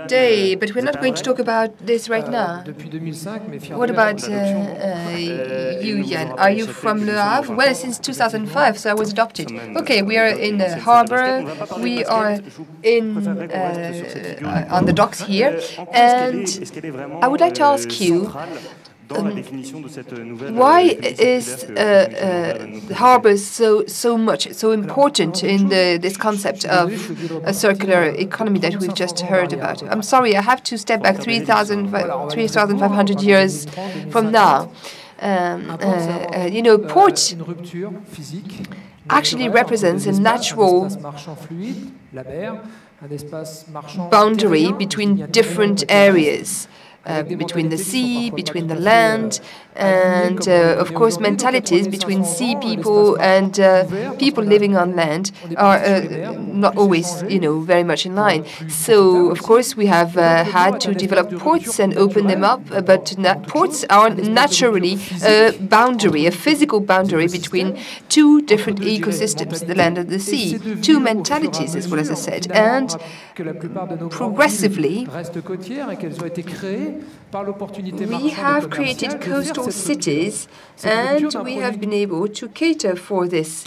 day, but we're not going to talk about this right now. What about you, Yann? Are you from Le Havre? Well, since 2005, so I was adopted. Okay, we are in the harbor. We are in on the docks here, and I would like to ask you, why is harbors so important in this concept of a circular economy that we've just heard about? I'm sorry, I have to step back 3,500 years from now. You know, port actually represents a natural boundary between different areas. Between the sea, between the land, and of course mentalities between sea people and people living on land are not always, you know, very much in line. So of course we have had to develop ports and open them up, but ports are naturally a boundary, a physical boundary between two different ecosystems, the land and the sea, two mentalities, as well as I said, and progressively we have created coastal cities, and we have been able to cater for this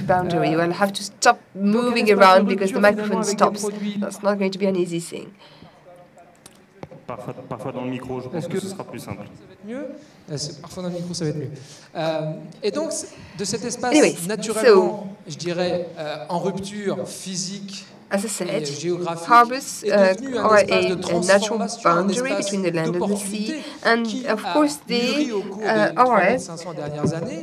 boundary. I'll have to stop moving around because the microphone stops. That's not going to be an easy thing. Parfois dans le micro, je pense que ce sera plus simple. Parfois dans le micro, ça va être mieux. Et donc, de cet espace naturellement, je dirais, en rupture physique. As I said, harbors are a natural boundary between the land and the sea, and of course they are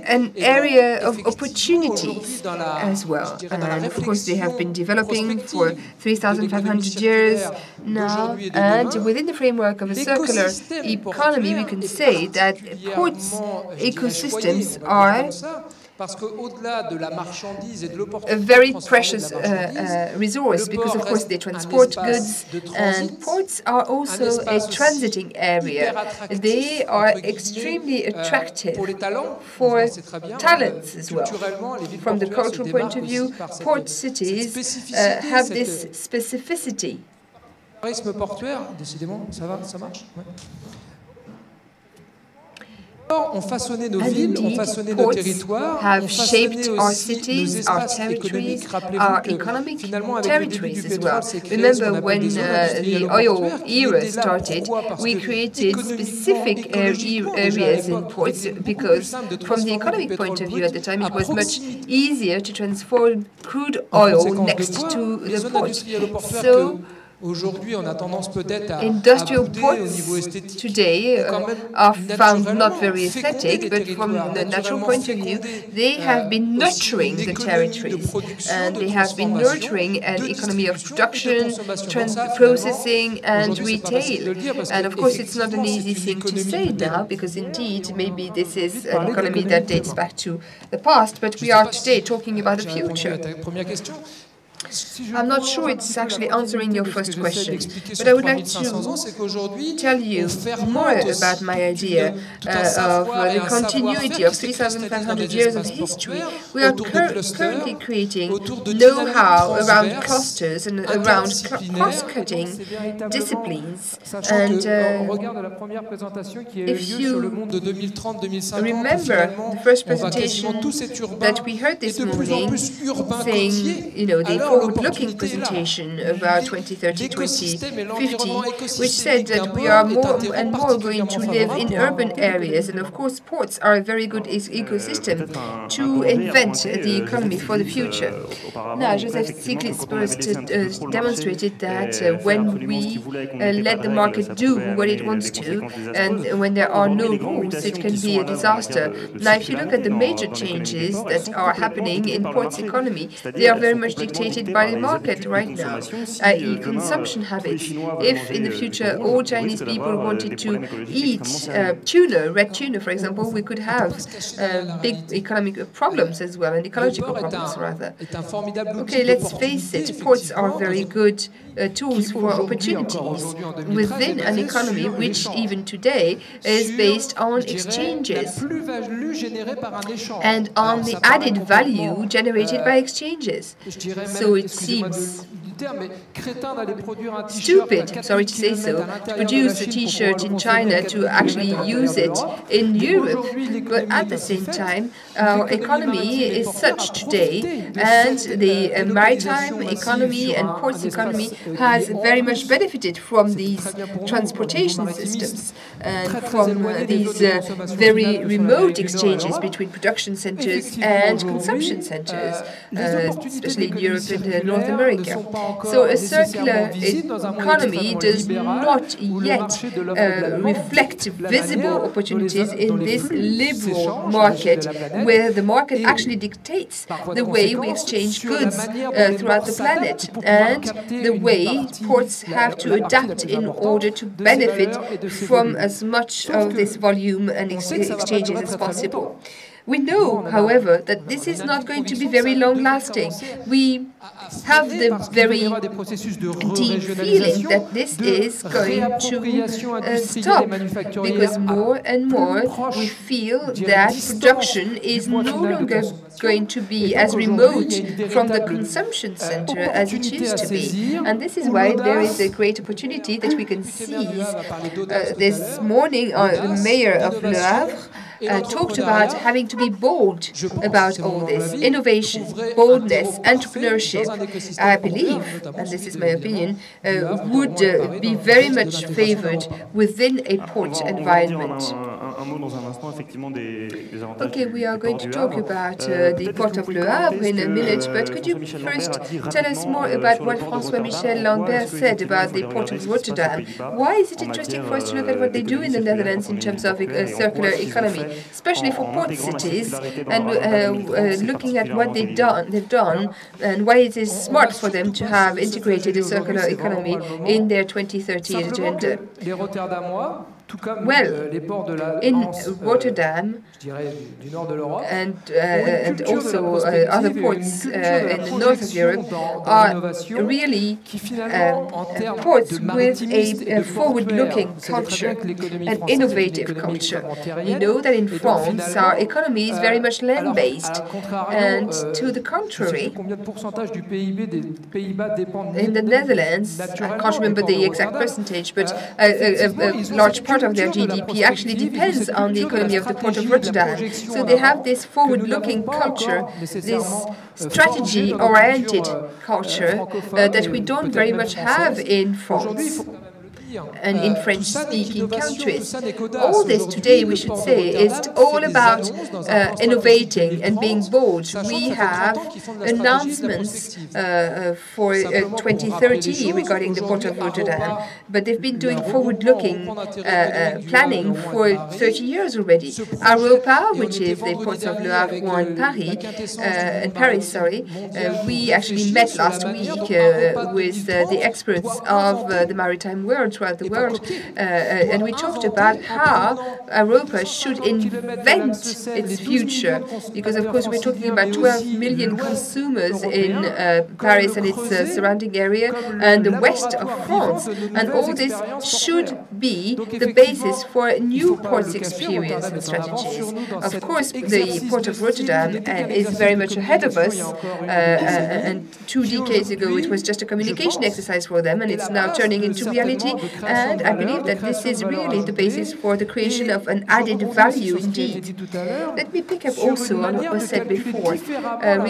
an area of opportunities as well. And of course they have been developing for 3,500 years now, and within the framework of a circular economy we can say that ports ecosystems are a very precious resource because, of course, they transport goods, and ports are also a transiting area. They are extremely attractive for talents as well. From the cultural point of view, port cities have this specificity. Indeed, ports have shaped our cities, our territories, our economic territories as well. Remember when the oil era started, we created specific areas in ports because from the economic point of view at the time it was much easier to transform crude oil next to the port. So industrial ports today are found not very aesthetic, but from the natural point of view, they have been nurturing the territories, and they have been nurturing an economy of production, processing, and retail. And of course, it's not an easy thing to say now, because indeed, maybe this is an economy that dates back to the past, but we are today talking about the future. I'm not sure it's actually answering your first question, but I would like to tell you more about my idea of the continuity of 3,500 years of history. We are currently creating know-how around clusters and around cross-cutting disciplines. And if you remember the first presentation that we heard this morning, saying, you know, the forward-looking presentation about 2030, 2050, which said that we are more and more going to live in urban areas, and of course ports are a very good ecosystem to invent the economy for the future. Now, Joseph Stiglitz demonstrated that when we let the market do what it wants to, and when there are no rules, it can be a disaster. Now, if you look at the major changes that are happening in ports economy, they are very much dictated by the market right now, i.e. consumption habits. If in the future all Chinese people wanted to eat tuna, red tuna for example, we could have big economic problems as well, and ecological problems rather. Okay, let's face it, ports are very good tools for opportunities within an economy which even today is based on exchanges and on the added value generated by exchanges. So it seems stupid, sorry to say so, to produce a T-shirt in China to actually use it in Europe. But at the same time, our economy is such today, and the maritime economy and ports economy has very much benefited from these transportation systems and from these very remote exchanges between production centers and consumption centers, especially in Europe and North America. So a circular economy does not yet reflect visible opportunities in this liberal market, where the market actually dictates the way we exchange goods throughout the planet and the way ports have to adapt in order to benefit from as much of this volume and exchanges as possible. We know, however, that this is not going to be very long-lasting. We have the very deep feeling that this is going to stop, because more and more we feel that production is no longer going to be as remote from the consumption center as it used to be. And this is why there is a great opportunity that we can seize. This morning, the mayor of Le Havre talked about having to be bold about all this. Innovation, boldness, entrepreneurship, I believe, and this is my opinion, would be very much favored within a port environment. Okay, we are going to talk about the port of Le Havre in a minute, but could you first tell us more about what François-Michel Lambert said about the port of Rotterdam? Why is it interesting for us to look at what they do in the Netherlands in terms of a circular economy, especially for port cities, and looking at what they've done, and why it is smart for them to have integrated a circular economy in their 2030 agenda? Well, in Rotterdam and also other ports in the north of Europe are really ports with a forward-looking culture, an innovative culture. We know that in France our economy is very much land-based, and to the contrary, in the Netherlands, I can't remember the exact percentage, but a large part of their GDP actually depends on the economy of the port of Rotterdam. So they have this forward-looking culture, this strategy-oriented culture that we don't very much have in France and in French-speaking countries. All this today, we should say, is all about innovating and being bold. We have announcements for 2030 regarding the port of Rotterdam, but they've been doing forward-looking planning for 30 years already. Europa, which is the ports of Le Havre and Paris, we actually met last week with the experts of the maritime world throughout the world, and we talked about how Europa should invent its future, because of course we're talking about 12 million consumers in Paris and its surrounding area and the west of France, and all this should be the basis for new ports experience and strategies. Of course, the port of Rotterdam is very much ahead of us, and 2 decades ago it was just a communication exercise for them, and it's now turning into reality. And I believe that this is really the basis for the creation of an added value indeed. Let me pick up also on what was said before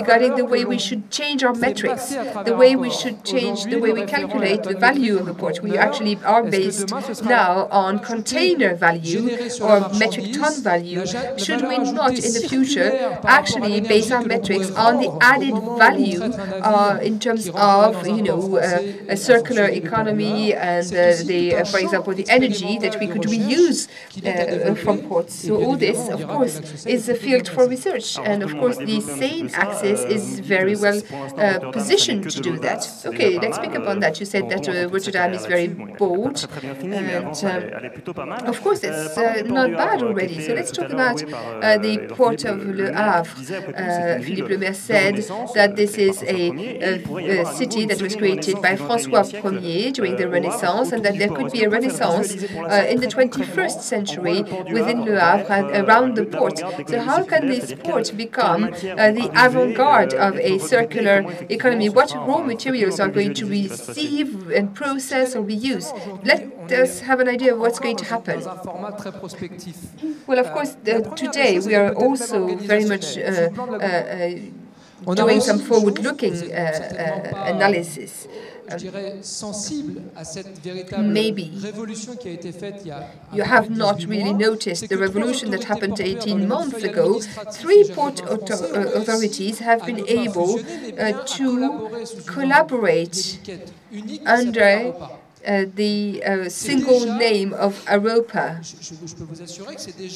regarding the way we should change our metrics, the way we should change the way we calculate the value of a port. We actually are based now on container value or metric ton value. Should we not in the future actually base our metrics on the added value in terms of, a circular economy and for example, the energy that we could reuse from ports. So all this, of course, is a field for research. And of course, the Seine axis is very well positioned to do that. Okay, let's pick up on that. You said that Rotterdam is very bold. And of course, it's not bad already. So let's talk about the port of Le Havre. Philippe Le Maire said that this is a city that was created by François Ier during the Renaissance, and that there could be a Renaissance in the 21st century within Le Havre and around the port. So how can this port become the avant-garde of a circular economy? What raw materials are going to receive and process or be used? Let us have an idea of what's going to happen. Well, of course, today we are also very much doing some forward-looking analysis. Maybe you have not really noticed the revolution that happened 18 months ago. 3 port authorities have been able to collaborate under the single name of Europa,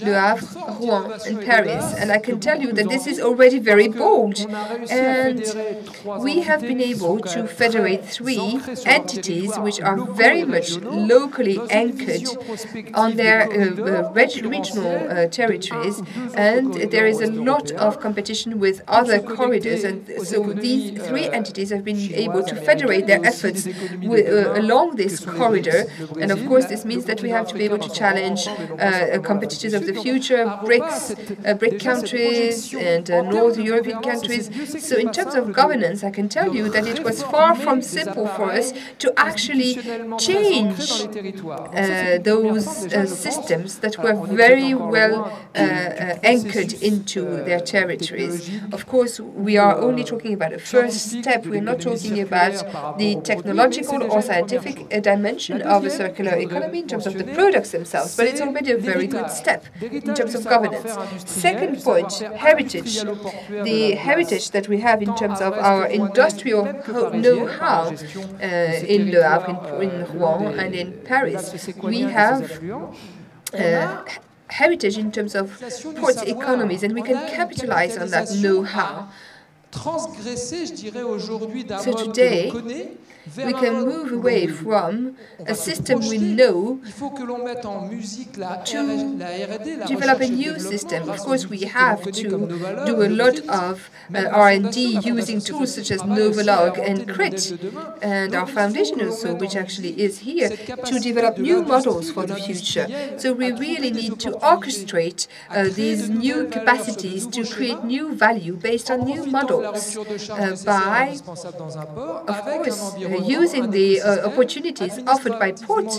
Le Havre, Rouen, and Paris. And I can tell you that this is already very bold. And we have been able to federate 3 entities which are very much locally anchored on their regional territories. And there is a lot of competition with other corridors. And so these 3 entities have been able to federate their efforts along this corridor, and of course this means that we have to be able to challenge competitors of the future, BRIC countries and North European countries. So in terms of governance, I can tell you that it was far from simple for us to actually change those systems that were very well anchored into their territories. Of course, we are only talking about a first step. We're not talking about the technological or scientific dimension of a circular economy in terms of the products themselves, but it's already a very good step in terms of governance. Second point, heritage. The heritage that we have in terms of our industrial know-how in Le Havre, in Rouen, and in Paris. We have heritage in terms of port economies, and we can capitalize on that know-how. So today, we can move away from a system we know to develop a new system. Of course, we have to do a lot of R&D using tools such as Novolog and CRIT, and our foundation also, which actually is here, to develop new models for the future. So we really need to orchestrate these new capacities to create new value based on new models by, of course, using the opportunities offered by port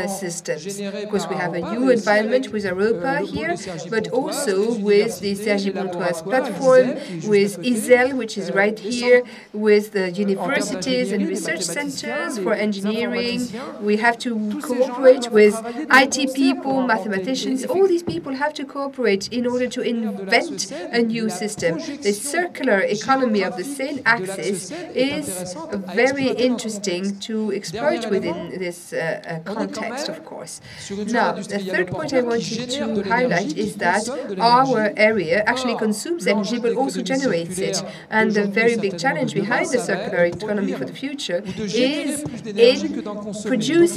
systems. Of course, we have a new environment with Europa here, but also with the Sergi Pontoise platform, with ISEL, which is right here, with the universities and research centers for engineering. We have to cooperate with IT people, mathematicians. All these people have to cooperate in order to invent a new system. The circular economy of the Seine axis is very interesting to exploit within this context, of course. Now, the third point I wanted to highlight is that our area actually consumes energy but also generates it. And the very big challenge behind the circular economy for the future is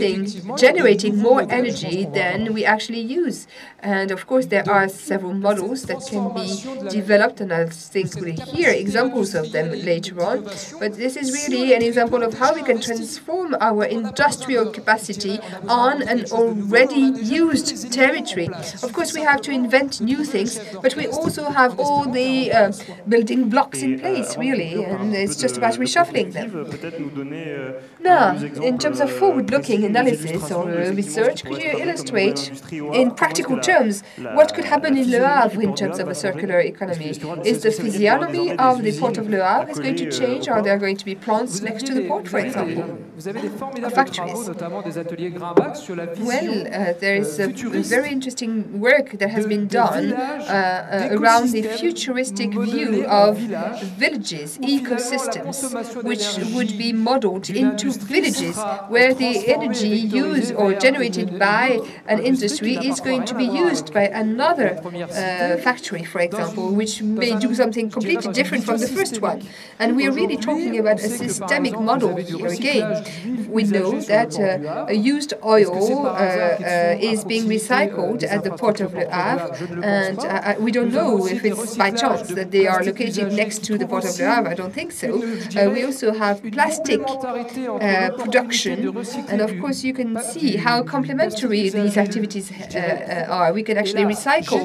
in generating more energy than we actually use. And of course, there are several models that can be developed, and I think we'll hear examples of them later on. But this is really an example of how we can transform our industrial capacity on an already used territory. Of course, we have to invent new things, but we also have all the building blocks in place, really, and it's just about reshuffling them. Now, in terms of forward-looking analysis or research, could you illustrate in practical terms what could happen in Le Havre in terms of a circular economy? Is the physiognomy of the port of Le Havre going to change? Are there going to be plants next to the port, for example, factories. Well, there is a very interesting work that has been done around the futuristic view of villages, ecosystems, which would be modeled into villages where the energy used or generated by an industry is going to be used by another factory, for example, which may do something completely different from the first one. And we are really talking about a systemic model here again. We know that used oil is being recycled at the port of Le Havre, and we don't know if it's by chance that they are located next to the port of Le Havre. I don't think so. We also have plastic production, and of course you can see how complementary these activities are. We can actually recycle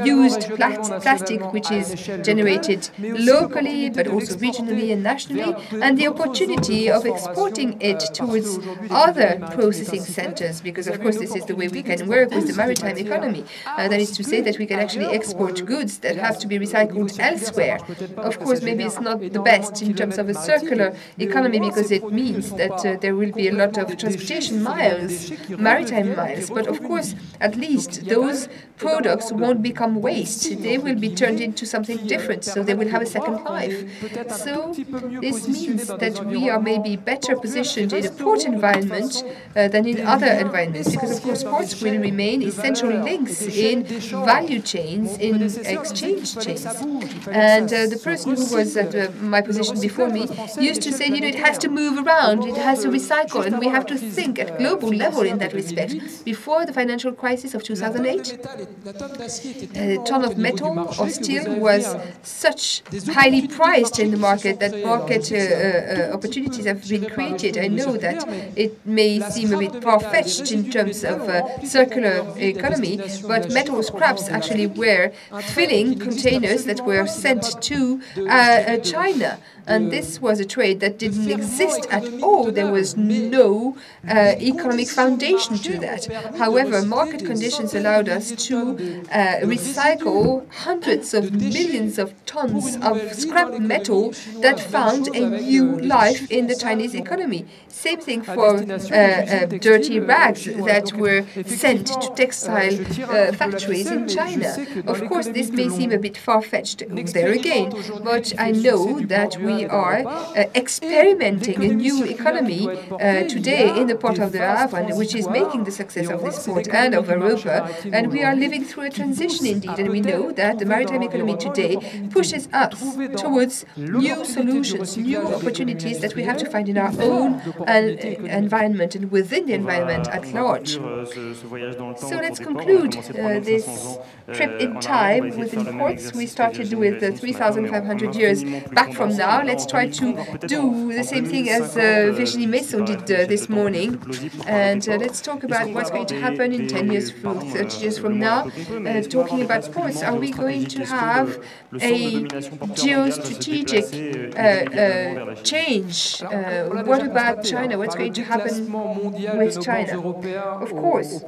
used plastic, which is generated locally but also regionally and nationally, and the opportunity of exporting it towards other processing centers, because of course this is the way we can work with the maritime economy. That is to say that we can actually export goods that have to be recycled elsewhere. Of course, maybe it's not the best in terms of a circular economy, because it means that there will be a lot of transportation miles, maritime miles, but of course at least those products won't become waste. They will be turned into something different, so they will have a second life. So this means that we are maybe better positioned in a port environment than in other environments, because of course ports will remain essential links in value chains, in exchange chains. And the person who was at my position before me used to say, it has to move around, it has to recycle, and we have to think at global level in that respect. Before the financial crisis of 2008, a ton of metal or steel was such highly priced in the market that market opportunities have been created. I know that it may seem a bit far-fetched in terms of circular economy, but metal scraps actually were filling containers that were sent to China. And this was a trade that didn't exist at all. There was no economic foundation to that. However, market conditions allowed us to recycle hundreds of millions of tons of scrap metal that found a new life in the Chinese economy. Same thing for dirty rags that were sent to textile factories in China. Of course, this may seem a bit far-fetched there again, but I know that we are experimenting a new economy today in the port of the Havre, which is making the success of this port and of Europa, and we are living through a transition indeed, and we know that the maritime economy today pushes us towards new solutions, new opportunities that we have to find in our own environment and within the environment at large. So let's conclude this trip in time within ports. We started with 3,500 years back from now. Let's try to do the same thing as Virginie Messon did this morning, and let's talk about what's going to happen in 10 years, 30 years from now. Talking about ports, are we going to have a geostrategic change? What about China? What's going to happen with China? Of course,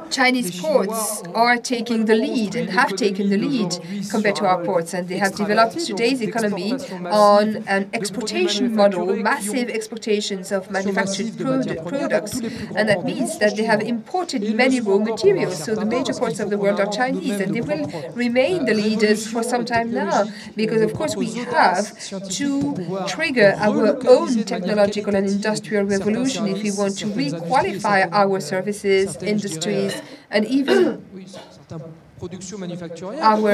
Chinese ports are taking the lead and have taken the lead compared to our ports, and they have developed today's economy on an exportation model, massive exportations of manufactured products, and that means that they have imported many raw materials. So the major ports of the world are Chinese, and they will remain the leaders for some time now, because of course we have to trigger our own technological and industrial revolution if we want to re-qualify our services, industries, and even our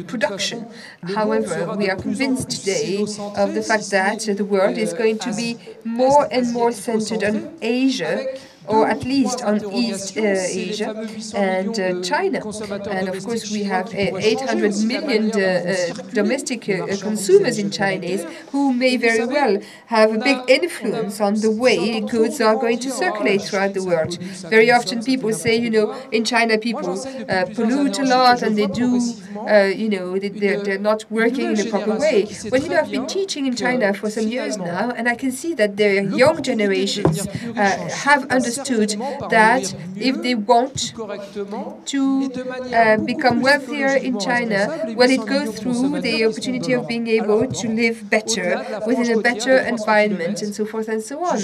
production. However, we are convinced today of the fact that the world is going to be more and more centered on Asia, or at least on East Asia and China. And of course, we have 800 million domestic consumers in Chinese who may very well have a big influence on the way goods are going to circulate throughout the world. Very often people say, in China people pollute a lot and they do, they're not working in a proper way. Well, I've been teaching in China for some years now, and I can see that their young generations have understood understood that if they want to become wealthier in China, well, it goes through the opportunity of being able to live better within a better environment and so forth and so on.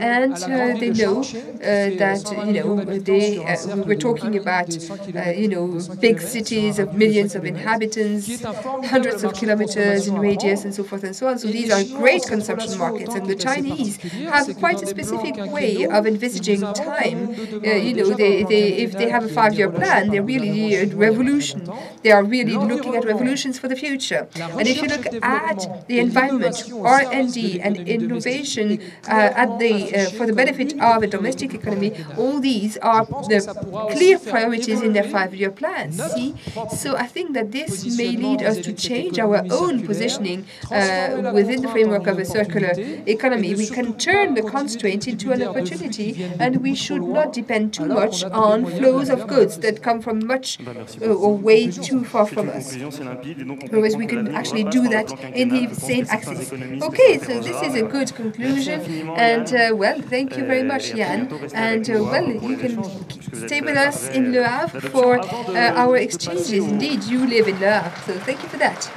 And they know that, we were talking about, big cities of millions of inhabitants, hundreds of kilometers in radius and so forth and so on. So these are great consumption markets, and the Chinese have quite a specific way of envisaging time. If they have a 5-year plan, they're really a revolution. They are really looking at revolutions for the future. And if you look at the environment, R&D and innovation for the benefit of a domestic economy, all these are the clear priorities in their 5-year plans. See? So I think that this may lead us to change our own positioning within the framework of a circular economy. We can turn the constraint into an opportunity, and we should not depend too much on flows of goods that come from much or way too far from us. Whereas we can actually do that in the same axis. Okay, so this is a good conclusion, and well, thank you very much, Yann. And well, you can stay with us in Le Havre for our exchanges. Indeed, you live in Le Havre, so thank you for that.